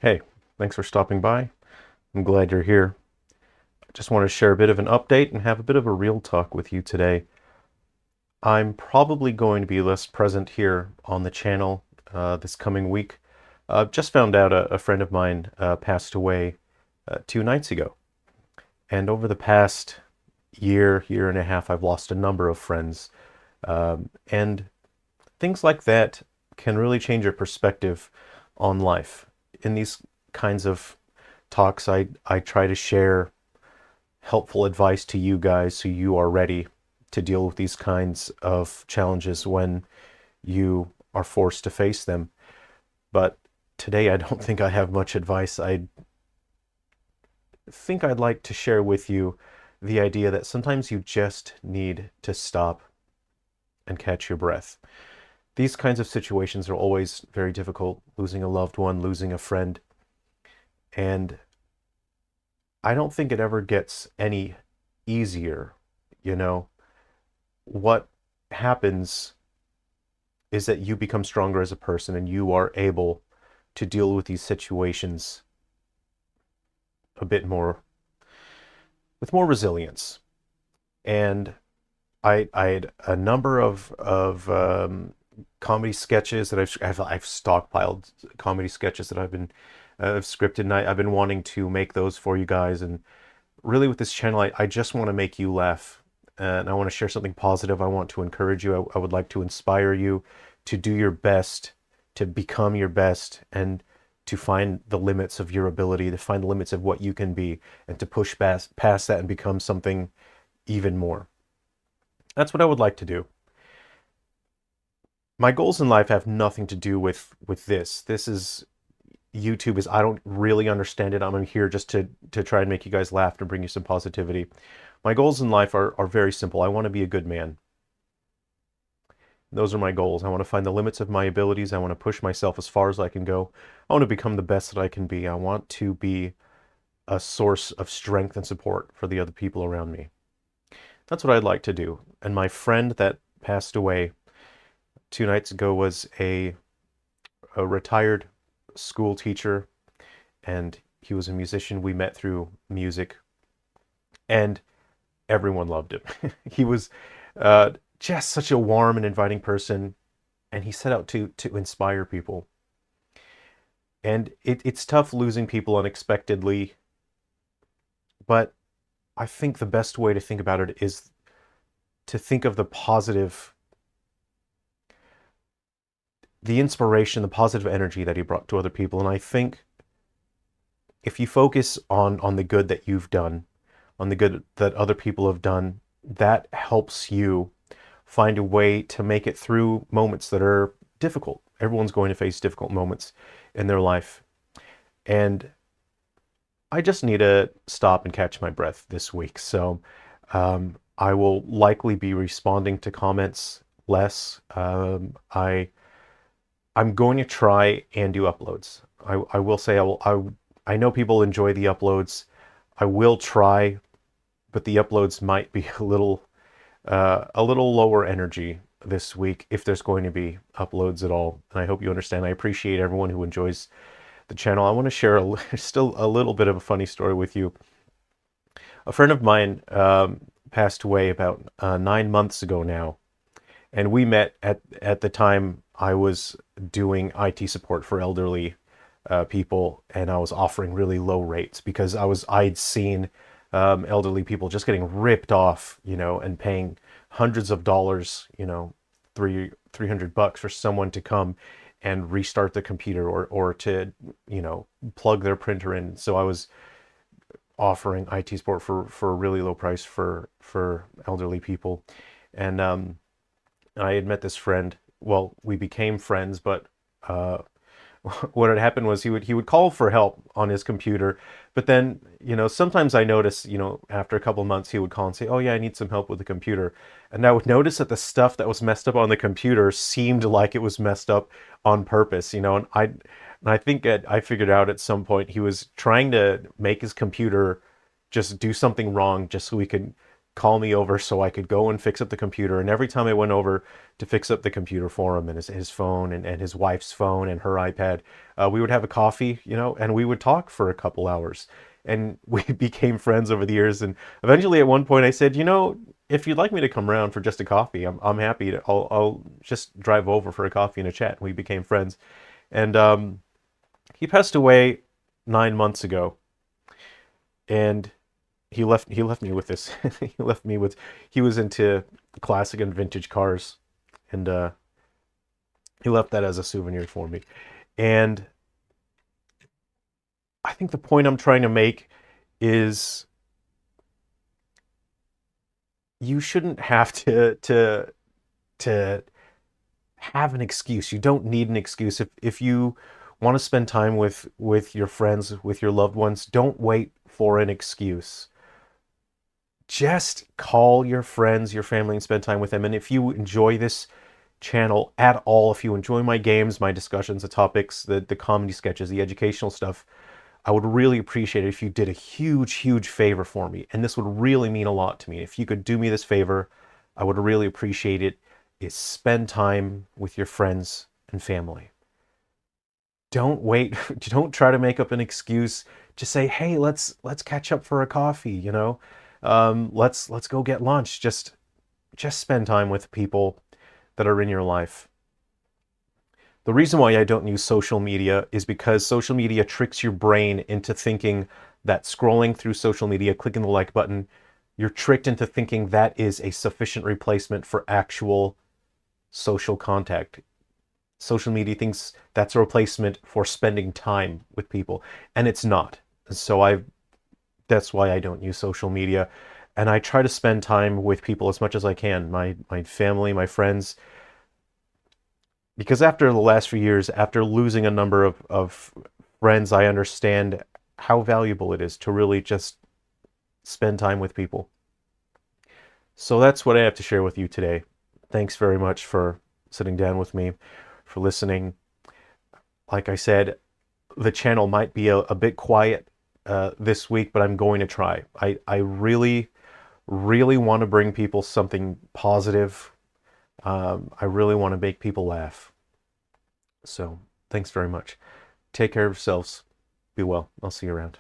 Hey, thanks for stopping by. I'm glad you're here. I just want to share a bit of an update and have a bit of a real talk with you today. I'm probably going to be less present here on the channel this coming week. Just found out a friend of mine passed away 2 nights ago. And over the past year and a half, I've lost a number of friends. And things like that can really change your perspective on life. In these kinds of talks, I try to share helpful advice to you guys so you are ready to deal with these kinds of challenges when you are forced to face them. But today, I don't think I have much advice. I think I'd like to share with you the idea that sometimes you just need to stop and catch your breath. These kinds of situations are always very difficult, losing a loved one, losing a friend. And I don't think it ever gets any easier, you know. What happens is that you become stronger as a person and you are able to deal with these situations a bit more with more resilience. And I had a number of comedy sketches that I've stockpiled comedy sketches that I've scripted, and I've been wanting to make those for you guys. And really, with this channel, I just want to make you laugh, and I want to share something positive. I want to encourage you. I would like to inspire you to do your best, to become your best, and to find the limits of your ability, to find the limits of what you can be, and to push past that and become something even more. That's what I would like to do. My goals in life have nothing to do with this. This is YouTube is I don't really understand it. I'm here just to try and make you guys laugh and bring you some positivity. My goals in life are very simple. I want to be a good man. Those are my goals. I want to find the limits of my abilities. I want to push myself as far as I can go. I want to become the best that I can be. I want to be a source of strength and support for the other people around me. That's what I'd like to do. And my friend that passed away 2 nights ago was a retired school teacher, and he was a musician. We met through music, and everyone loved him. He was just such a warm and inviting person, and he set out to inspire people. And it's tough losing people unexpectedly, but I think the best way to think about it is to think of the positive, the inspiration, the positive energy that he brought to other people. And I think if you focus on the good that you've done, on the good that other people have done, that helps you find a way to make it through moments that are difficult. Everyone's going to face difficult moments in their life. And I just need to stop and catch my breath this week. So I will likely be responding to comments less. I'm going to try and do uploads. I will say I know people enjoy the uploads. I will try, but the uploads might be a little lower energy this week if there's going to be uploads at all. And I hope you understand. I appreciate everyone who enjoys the channel. I want to share still a little bit of a funny story with you. A friend of mine passed away about 9 months ago now, and we met at the time I was doing IT support for elderly people, and I was offering really low rates because I'd seen elderly people just getting ripped off, and paying hundreds of dollars, $300 for someone to come and restart the computer or to, plug their printer in. So I was offering IT support for a really low price for elderly people. And I had met this friend. Well, we became friends, but what had happened was he would call for help on his computer, but then, sometimes I noticed, after a couple of months he would call and say, "Oh yeah, I need some help with the computer." And I would notice that the stuff that was messed up on the computer seemed like it was messed up on purpose, and I think I figured out at some point he was trying to make his computer just do something wrong just so he could call me over so I could go and fix up the computer. And every time I went over to fix up the computer for him and his phone and his wife's phone and her iPad, we would have a coffee, and we would talk for a couple hours. And we became friends over the years. And eventually, at one point, I said, if you'd like me to come around for just a coffee, I'm happy to. I'll just drive over for a coffee and a chat. And we became friends. And he passed away 9 months ago, and he left me with this. He was into classic and vintage cars, and he left that as a souvenir for me. And I think the point I'm trying to make is you shouldn't have to have an excuse. You don't need an excuse. If you want to spend time with your friends, with your loved ones, don't wait for an excuse. Just call your friends, your family, and spend time with them. And if you enjoy this channel at all, if you enjoy my games, my discussions, the topics, the comedy sketches, the educational stuff, I would really appreciate it if you did a huge, huge favor for me. And this would really mean a lot to me. If you could do me this favor, I would really appreciate it. Is spend time with your friends and family. Don't wait. Don't try to make up an excuse. Just say, hey, let's catch up for a coffee, let's go get lunch. Just spend time with people that are in your life. The reason why I don't use social media is because social media tricks your brain into thinking that scrolling through social media, clicking the like button, you're tricked into thinking that is a sufficient replacement for actual social contact. Social media thinks that's a replacement for spending time with people, and it's not. So that's why I don't use social media. And I try to spend time with people as much as I can, my family, my friends, because after the last few years, after losing a number of friends, I understand how valuable it is to really just spend time with people. So that's what I have to share with you today. Thanks very much for sitting down with me, for listening. Like I said, the channel might be a bit quiet this week, but I'm going to try. I really, really want to bring people something positive. I really want to make people laugh. So thanks very much. Take care of yourselves. Be well. I'll see you around.